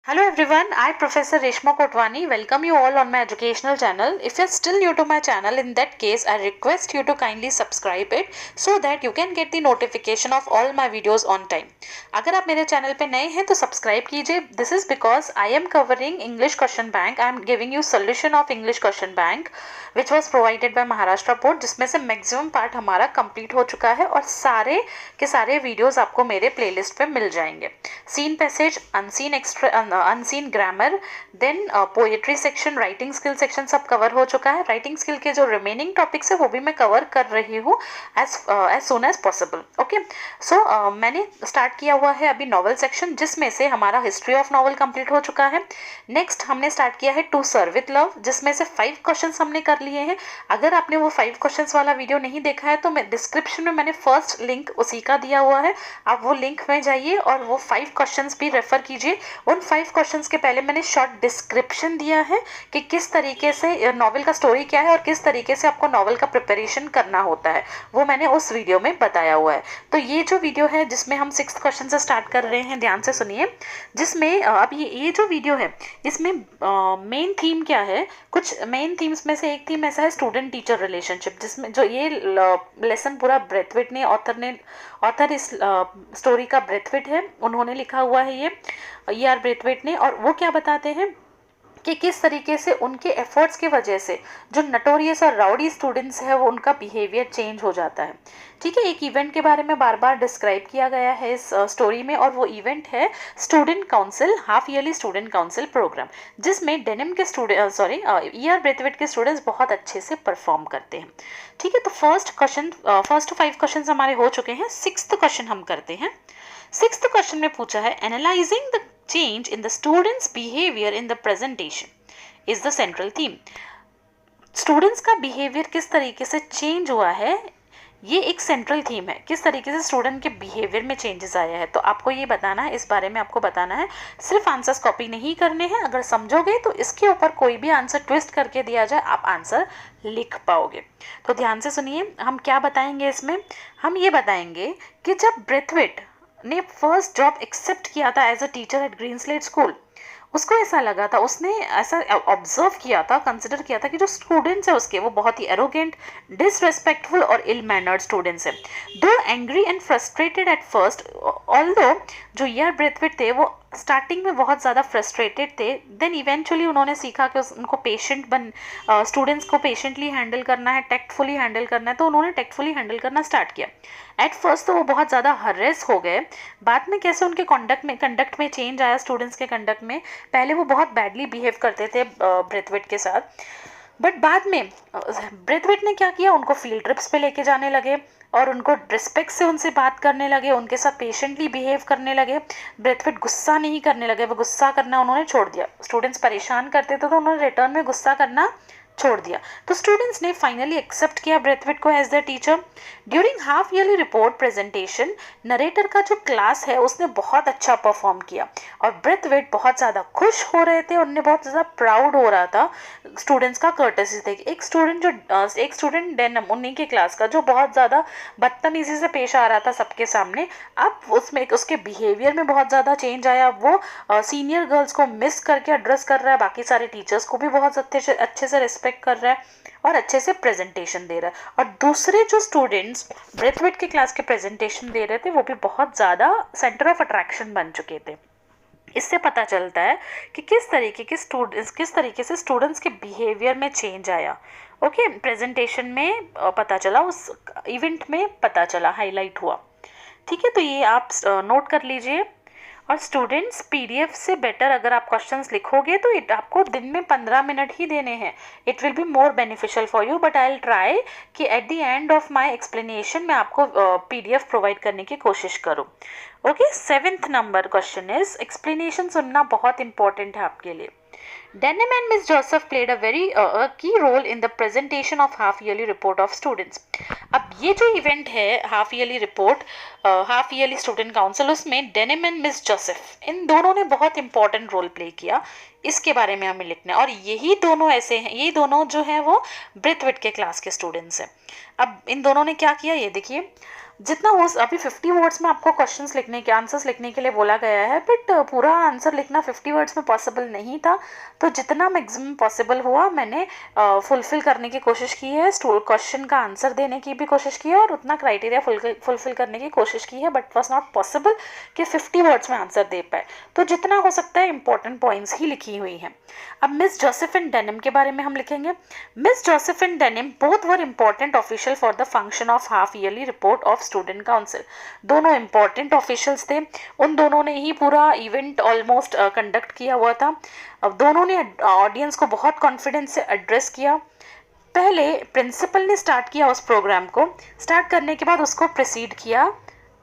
Hello everyone, I Professor Reshma Kotwani welcome you all on my educational channel. If you are still new to my channel, in that case I request you to kindly subscribe it so that you can get the notification of all my videos on time. अगर आप मेरे channel पे नए हैं तो subscribe कीजिए. This is because I am covering English question bank. I am giving you solution of English question bank which was provided by Maharashtra Board, जिसमें से मैक्सिमम पार्ट हमारा कंप्लीट हो चुका है और सारे के सारे वीडियोस आपको मेरे प्लेलिस्ट पे मिल जाएंगे. Seen passage, unseen grammar, then poetry section, writing skill section सब कवर हो चुका है. राइटिंग स्किल के जो रिमेनिंग टॉपिक्स है वो भी मैं कवर कर रही हूँ as soon as possible. Okay, so मैंने स्टार्ट किया हुआ है अभी नॉवल सेक्शन, जिसमें से हमारा हिस्ट्री ऑफ नॉवल कंप्लीट हो चुका है. नेक्स्ट हमने स्टार्ट किया है टू सर्व विथ लव, जिसमें से 5 क्वेश्चंस हमने कर लिए हैं. अगर आपने वो 5 क्वेश्चंस वाला वीडियो नहीं देखा है तो मैं डिस्क्रिप्शन में मैंने फर्स्ट लिंक उसी का दिया हुआ है, आप वो लिंक में जाइए और वो 5 क्वेश्चंस भी रेफर कीजिए. उन 5 क्वेश्चंस के पहले मैंने शॉर्ट डिस्क्रिप्शन दिया है कि किस तरीके से नॉवल का स्टोरी क्या है और किस तरीके से आपको नॉवल का प्रिपरेशन करना होता है, वो मैंने उस वीडियो में बताया हुआ है. तो ये जो वीडियो है जिसमें हम 6th क्वेश्चन से स्टार्ट कर रहे हैं, ध्यान से सुनिए. जिसमें अब ये जो वीडियो है इसमें मेन थीम क्या है, कुछ मेन थीम्स में से एक थीम ऐसा है स्टूडेंट टीचर रिलेशनशिप, जिसमें जो ये लेसन पूरा ब्रेथवेट ने ऑथर इस स्टोरी का ब्रेथवेट है, उन्होंने लिखा हुआ है ये आर ब्रेथवेट ने. और वो क्या बताते हैं कि किस तरीके से उनके एफर्ट्स की वजह से जो नटोरियस और राउडी स्टूडेंट्स हैं वो उनका बिहेवियर चेंज हो जाता है. ठीक है, एक इवेंट के बारे में बार बार डिस्क्राइब किया गया है इस स्टोरी में, और वो इवेंट है student council, half yearly student council programme, जिसमें डेनिम के ईआर ब्रेथवेट के स्टूडेंट्स बहुत अच्छे से परफॉर्म करते हैं. ठीक है, तो फर्स्ट 5 क्वेश्चन हमारे हो चुके हैं. 6th क्वेश्चन हम करते हैं. 6th क्वेश्चन में पूछा है analysing the change in the students behavior in the presentation is the central theme. Students का बिहेवियर किस तरीके से चेंज हुआ है, ये एक सेंट्रल थीम है. किस तरीके से स्टूडेंट के बिहेवियर में चेंजेस आया है, तो आपको ये बताना है, इस बारे में आपको बताना है. सिर्फ आंसर्स कॉपी नहीं करने हैं. अगर समझोगे तो इसके ऊपर कोई भी आंसर ट्विस्ट करके दिया जाए आप आंसर लिख पाओगे. तो ध्यान से सुनिए, हम क्या बताएंगे इसमें. हम ये बताएंगे कि जब ब्रेथवेट ने फर्स्ट जॉब एक्सेप्ट किया था as a teacher at Greenslade school, उसको ऐसा लगा था, उसने ऐसा ऑब्जर्व किया था, कंसिडर किया था कि जो स्टूडेंट्स है उसके वो बहुत ही एरोगेंट, डिसरेस्पेक्टफुल और इल मैनर्ड स्टूडेंट्स हैं. दो angry and frustrated at first, although जो ईआर ब्रेथवेट थे वो स्टार्टिंग में बहुत ज़्यादा फ्रस्ट्रेटेड थे, देन इवेंचुअली उन्होंने सीखा कि उनको स्टूडेंट्स को पेशेंटली हैंडल करना है, टेक्टफुली हैंडल करना है, तो उन्होंने टेक्टफुली हैंडल करना स्टार्ट किया. एट फर्स्ट तो वो बहुत ज़्यादा हरेस हो गए. बाद में कैसे उनके कंडक्ट में चेंज आया, स्टूडेंट्स के कंडक्ट में. पहले वो बहुत बैडली बिहेव करते थे ब्रेथवेट के साथ, बट बाद में ब्रेथवेट ने क्या किया, उनको फील्ड ट्रिप्स पे लेके जाने लगे और उनको रिस्पेक्ट से उनसे बात करने लगे, उनके साथ पेशेंटली बिहेव करने लगे. ब्रेथवेट गुस्सा नहीं करने लगे, वो गुस्सा करना उन्होंने छोड़ दिया. स्टूडेंट्स परेशान करते थे तो उन्होंने रिटर्न में गुस्सा करना छोड़ दिया. तो स्टूडेंट्स ने फाइनली एक्सेप्ट किया ब्रेथवेट को as the teacher. During half yearly report presentation, narrator का जो क्लास है उसने बहुत अच्छा परफॉर्म किया और ब्रेथवेट बहुत ज़्यादा खुश हो रहे थे, उन्हें बहुत ज़्यादा प्राउड हो रहा था स्टूडेंट्स का कर्टसी देख. एक स्टूडेंट डेनम, उन्हीं के क्लास का, जो बहुत ज़्यादा बदतमीजी से पेश आ रहा था सबके सामने, अब उसमें उसके बिहेवियर में बहुत ज़्यादा चेंज आया. वो सीनियर गर्ल्स को मिस करके एड्रेस कर रहा है, बाकी सारे टीचर्स को भी बहुत अच्छे से रिस्पेक्ट कर रहा है और अच्छे से प्रेजेंटेशन दे रहा है. और दूसरे जो स्टूडेंट्स ब्रेथवेट के क्लास के प्रेजेंटेशन दे रहे थे वो भी बहुत ज़्यादा सेंटर ऑफ अट्रैक्शन बन चुके थे. इससे पता चलता है कि किस तरीके से स्टूडेंट्स के बिहेवियर में चेंज आया. ओके, प्रेजेंटेशन में पता चला, उस इवेंट में पता चला, हाईलाइट हुआ. ठीक है, तो ये आप नोट कर लीजिए. और स्टूडेंट्स, पीडीएफ से बेटर अगर आप क्वेश्चंस लिखोगे तो आपको दिन में 15 मिनट ही देने हैं. It will be more beneficial for you, but I will try कि at the end of my explanation मैं आपको पीडीएफ प्रोवाइड करने की कोशिश करूँ. Okay, 7th number question is, explanation सुनना बहुत इंपॉर्टेंट है आपके लिए. Denham and Miss Joseph played a very key role in the presentation of half yearly report of students. अब ये जो इवेंट है half yearly report, half yearly student council, उसमें डेनिम एंड मिस जोसेफ, इन दोनों ने बहुत इंपॉर्टेंट रोल प्ले किया. इसके बारे में हमें लिखना है. और यही दोनों ऐसे हैं, ये दोनों जो हैं वो ब्रेथवेट के क्लास के स्टूडेंट्स हैं. अब इन दोनों ने क्या किया ये देखिए. जितना हो, अभी 50 वर्ड्स में आपको क्वेश्चंस लिखने के, आंसर्स लिखने के लिए बोला गया है, बट पूरा आंसर लिखना 50 वर्ड्स में पॉसिबल नहीं था, तो जितना मैक्सिमम पॉसिबल हुआ मैंने फुलफिल करने की कोशिश की है, क्वेश्चन का आंसर देने की भी कोशिश की है और उतना क्राइटेरिया फुलफिल करने की कोशिश की है, बट वॉज नॉट पॉसिबल कि 50 वर्ड्स में आंसर दे पाए, तो जितना हो सकता है इंपॉर्टेंट पॉइंट्स ही लिखी हुई हैं। अब मिस जोसेफिन डेनिम के बारे में हम लिखेंगे। Miss Josephine denim both were important official for the function of half yearly report of student council. दोनों इंपॉर्टेंट ऑफिशियल्स थे, उन दोनों ने ही पूरा इवेंट ऑलमोस्ट कंडक्ट किया हुआ था। अब दोनों ने ऑडियंस को बहुत कॉन्फिडेंस से एड्रेस किया। पहले प्रिंसिपल ने स्टार्ट किया उस प्रोग्राम को, स्टार्ट करने के बाद उसको प्रोसीड किया,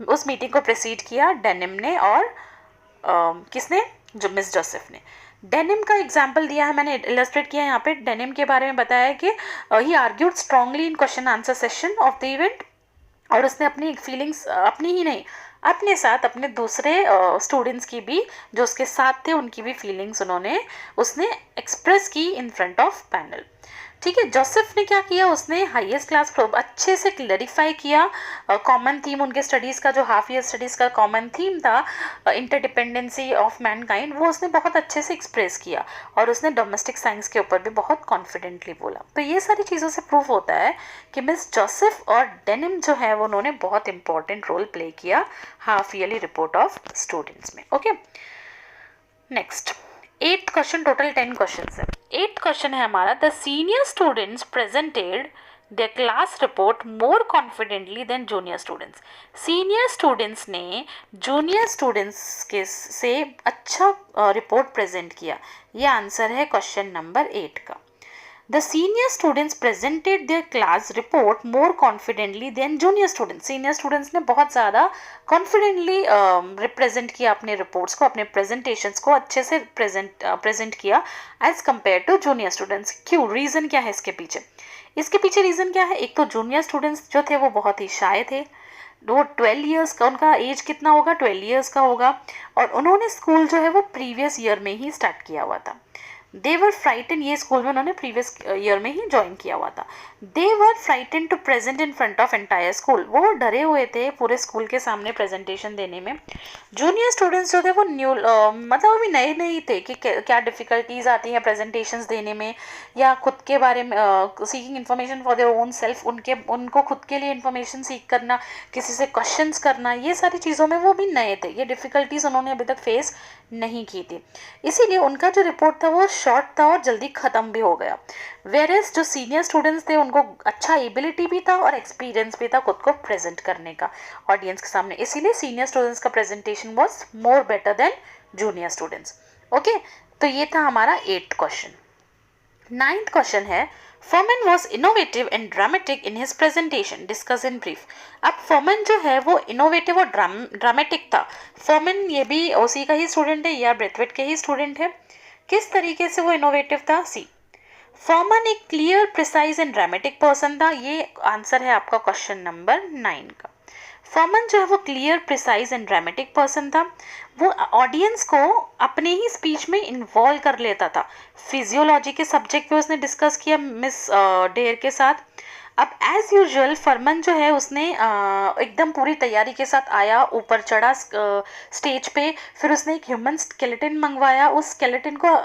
उस मीटिंग को प्रोसीड किया डेनिम ने और किसने, जो मिस जोसेफ ने। डेनिम का एग्जाम्पल दिया है मैंने, इलस्ट्रेट किया है यहाँ पे। डेनिम के बारे में बताया है कि he argued strongly in question answer session of the event, और उसने अपनी फीलिंग्स अपनी ही नहीं, अपने साथ अपने दूसरे स्टूडेंट्स की भी जो उसके साथ थे उनकी भी फीलिंग्स उसने एक्सप्रेस की इन फ्रंट ऑफ पैनल। ठीक है, जोसेफ ने क्या किया, उसने हाईएस्ट क्लास अच्छे से क्लैरिफाई किया कॉमन थीम उनके स्टडीज़ का, जो हाफ ईयर स्टडीज़ का कॉमन थीम था इंटरडिपेंडेंसी ऑफ मैनकाइंड, वो उसने बहुत अच्छे से एक्सप्रेस किया और उसने डोमेस्टिक साइंस के ऊपर भी बहुत कॉन्फिडेंटली बोला। तो ये सारी चीज़ों से प्रूफ होता है कि मिस जोसेफ और डेनिम जो है वो उन्होंने बहुत इंपॉर्टेंट रोल प्ले किया half yearly report of students में। Okay, next 8th question, total 10 question है। 8th क्वेश्चन है हमारा, the senior students presented their class report more confidently than junior students. Senior students ने जूनियर स्टूडेंट्स के से अच्छा report present किया। ये आंसर है क्वेश्चन नंबर 8 का। The senior students presented their class report more confidently than junior students. Senior students ने बहुत ज़्यादा confidently represent किया अपने reports को, अपने presentations को अच्छे से present किया as compared to junior students। क्यों, reason क्या है इसके पीछे? इसके पीछे reason क्या है? एक तो junior students जो थे वो बहुत ही shy थे, वो 12 ईयर्स का, उनका एज कितना होगा, 12 ईयर्स का होगा, और उन्होंने स्कूल जो है वो प्रीवियस ईयर में ही स्टार्ट किया हुआ था। दे वर फ्राइटन, ये स्कूल में उन्होंने प्रीवियस ईयर में ही ज्वाइन किया हुआ था। They were frightened to present in front of entire school, वो डरे हुए थे पूरे स्कूल के सामने प्रेजेंटेशन देने में। जूनियर स्टूडेंट्स जो थे वो न्यू मतलब अभी नए नए थे कि क्या डिफ़िकल्टीज आती हैं प्रेजेंटेशंस देने में, या खुद के बारे में seeking information for their own self, उनको खुद के लिए इन्फॉर्मेशन सीख करना, किसी से क्वेश्चंस करना, ये सारी चीज़ों में वो भी नए थे। ये डिफ़िकल्टीज उन्होंने अभी तक फेस नहीं की थी, इसीलिए उनका जो रिपोर्ट था वो शॉर्ट था और जल्दी ख़त्म भी हो गया। वेरेस जो सीनियर स्टूडेंट्स थे उनको अच्छा एबिलिटी भी था और एक्सपीरियंस भी था खुद को प्रेजेंट करने का ऑडियंस के सामने, इसीलिए सीनियर स्टूडेंट्स का presentation was more better than junior students. Okay, तो ये था हमारा 8th क्वेश्चन। 9th क्वेश्चन है, फर्मन was innovative and dramatic in his presentation, discuss in brief. अब फर्मन जो है वो इनोवेटिव और ड्रामेटिक था। फर्मन ये भी ओसी का ही स्टूडेंट है या ब्रेथवेट के ही स्टूडेंट है। किस तरीके से वो इनोवेटिव था, सी। फर्मन एक clear, precise and dramatic person था, ये आंसर है आपका क्वेश्चन नंबर 9 का। फर्मन जो है वो clear, precise and dramatic person था, वो ऑडियंस को अपने ही स्पीच में इन्वॉल्व कर लेता था। फिजियोलॉजी के सब्जेक्ट पे उसने डिस्कस किया मिस डेयर के साथ। अब एज यूजुअल फर्मन जो है उसने एकदम पूरी तैयारी के साथ आया, ऊपर चढ़ा स्टेज पे, फिर उसने एक ह्यूमन स्केलेटन मंगवाया, उस स्केलेटन को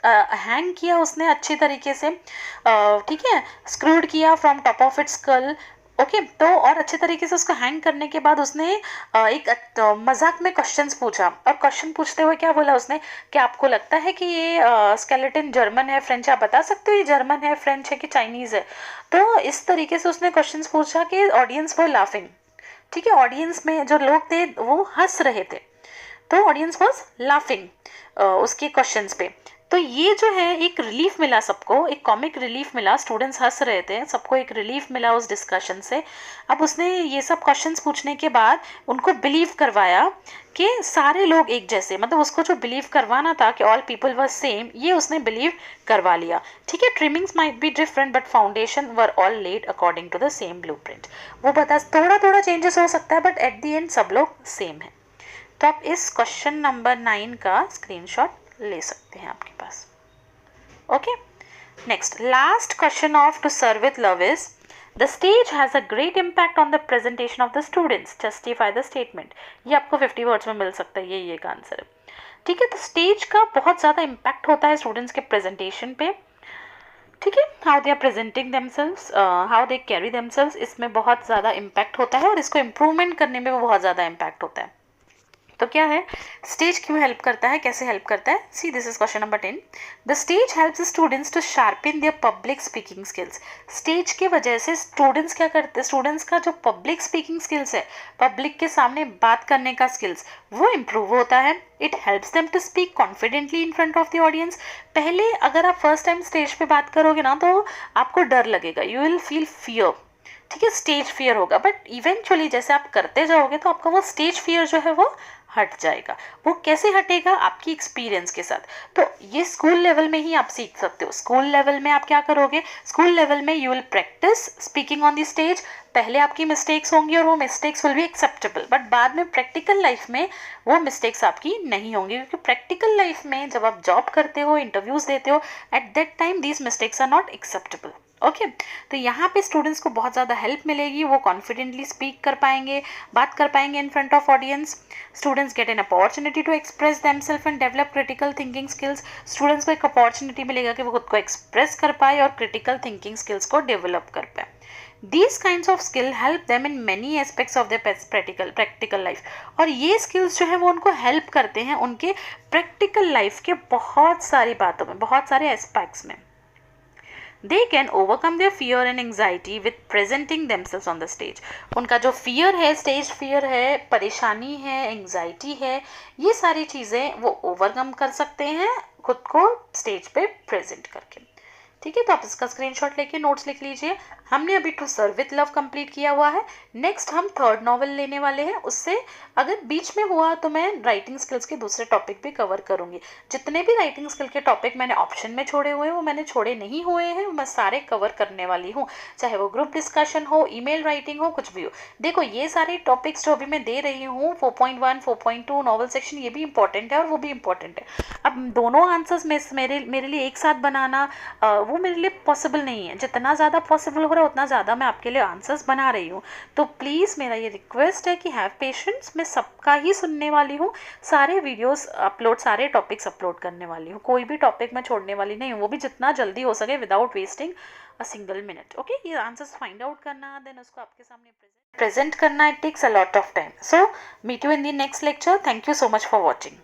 हैंग किया उसने अच्छी तरीके से, ठीक है, स्क्रूड किया from top of its skull. Okay, तो और अच्छे तरीके से उसको हैंग करने के बाद उसने एक मजाक में क्वेश्चंस पूछा, और क्वेश्चन पूछते हुए क्या बोला उसने कि आपको लगता है कि ये स्केलेटन जर्मन है, फ्रेंच, आप बता सकते हो ये जर्मन है, फ्रेंच है कि चाइनीज़ है। तो इस तरीके से उसने क्वेश्चंस पूछा कि ऑडियंस वो लाफिंग, ठीक है, ऑडियंस में जो लोग थे वो हंस रहे थे, तो ऑडियंस वॉज लाफिंग उसके क्वेश्चंस पे। तो ये जो है एक रिलीफ मिला सबको, एक कॉमिक रिलीफ मिला, स्टूडेंट्स हंस रहे थे, सबको एक रिलीफ मिला उस डिस्कशन से। अब उसने ये सब क्वेश्चंस पूछने के बाद उनको बिलीव करवाया कि सारे लोग एक जैसे, मतलब उसको जो बिलीव करवाना था कि ऑल पीपल वर सेम, ये उसने बिलीव करवा लिया। ठीक है, trimmings might be different but foundation were all laid according to the same blueprint. वो बता थोड़ा थोड़ा चेंजेस हो सकता है बट एट द एंड सब लोग सेम है। तो आप इस क्वेश्चन नंबर 9 का स्क्रीनशॉट ले सकते हैं आपके पास। Okay, next last question of to serve with love is, the stage has a great impact on the presentation of the students, justify the statement. ये आपको 50 वर्ड्स में मिल सकता है, ये का आंसर है। ठीक है, तो स्टेज का बहुत ज़्यादा इम्पैक्ट होता है स्टूडेंट्स के प्रेजेंटेशन पे। ठीक है, how they are presenting themselves, how they carry themselves, इसमें बहुत ज़्यादा इम्पैक्ट होता है और इसको इम्प्रूवमेंट करने में बहुत ज़्यादा इम्पैक्ट होता है। तो क्या है, स्टेज क्यों हेल्प करता है, कैसे हेल्प करता है? See, this is question number 10। The stage helps students to sharpen their public speaking skills. Stage के वजह से स्टूडेंट्स क्या करते हैं, स्टूडेंट्स का जो पब्लिक स्पीकिंग स्किल्स है, पब्लिक के सामने बात करने का स्किल्स, वो इम्प्रूव होता है। It helps them to speak confidently in front of the audience. पहले अगर आप फर्स्ट टाइम स्टेज पे बात करोगे ना, तो आपको डर लगेगा, यू विल फील फियर। ठीक है, स्टेज फियर होगा, बट इवेंचुअली जैसे आप करते जाओगे तो आपका वो स्टेज फियर जो है वो हट जाएगा। वो कैसे हटेगा? आपकी एक्सपीरियंस के साथ। तो ये स्कूल लेवल में ही आप सीख सकते हो। स्कूल लेवल में आप क्या करोगे, स्कूल लेवल में you will practice speaking on the stage. पहले आपकी मिस्टेक्स होंगी और वो mistakes will be acceptable, but बाद में प्रैक्टिकल लाइफ में वो मिस्टेक्स आपकी नहीं होंगी, क्योंकि प्रैक्टिकल लाइफ में जब आप जॉब करते हो, इंटरव्यूज देते हो, at that time these mistakes are not acceptable. Okay, तो यहाँ पे स्टूडेंट्स को बहुत ज़्यादा हेल्प मिलेगी, वो कॉन्फिडेंटली स्पीक कर पाएंगे, बात कर पाएंगे in front of audience. Students get an opportunity to express themself and develop critical thinking skills. Students को एक अपॉर्चुनिटी मिलेगा कि वो खुद को एक्सप्रेस कर पाए और क्रिटिकल थिंकिंग स्किल्स को डेवलप कर पाए। These kinds of skill help them in many aspects of their practical life। और ये skills जो है वो उनको help करते हैं उनके practical life के बहुत सारी बातों में, बहुत सारे aspects में। They can overcome their fear and anxiety with presenting themselves on the stage। उनका जो fear है, stage fear है, परेशानी है, anxiety है, ये सारी चीज़ें वो overcome कर सकते हैं खुद को stage पे present करके। ठीक है, तो आप इसका स्क्रीनशॉट लेके नोट्स लिख लीजिए। हमने अभी To serve with Love complete किया हुआ है। नेक्स्ट हम थर्ड नॉवल लेने वाले हैं। उससे अगर बीच में हुआ तो मैं राइटिंग स्किल्स के दूसरे टॉपिक भी कवर करूंगी। जितने भी राइटिंग स्किल के टॉपिक मैंने ऑप्शन में छोड़े हुए हैं, वो मैंने छोड़े नहीं हुए हैं, मैं सारे कवर करने वाली हूँ। चाहे वो ग्रुप डिस्कशन हो, ईमेल राइटिंग हो, कुछ भी हो। देखो, ये सारे टॉपिक्स जो अभी मैं दे रही हूँ, 4.1, 4.2 नॉवल सेक्शन, ये भी इंपॉर्टेंट है और वो भी इंपॉर्टेंट है। अब दोनों आंसर्स मेरे लिए एक साथ बनाना वो मेरे लिए पॉसिबल नहीं है। जितना ज़्यादा पॉसिबल हो रहा है उतना ज़्यादा मैं आपके लिए आंसर्स बना रही हूँ। तो प्लीज़ मेरा ये रिक्वेस्ट है कि हैव पेशेंस, मैं सबका ही सुनने वाली हूँ। सारे वीडियोस अपलोड, सारे टॉपिक्स अपलोड करने वाली हूँ, कोई भी टॉपिक मैं छोड़ने वाली नहीं हूँ, वो भी जितना जल्दी हो सके without wasting a single minute. Okay, ये आंसर्स फाइंड आउट करना, देन उसको आपके सामने प्रेजेंट करना, it takes a lot of time. So meet you in the next lecture. Thank you so much for watching.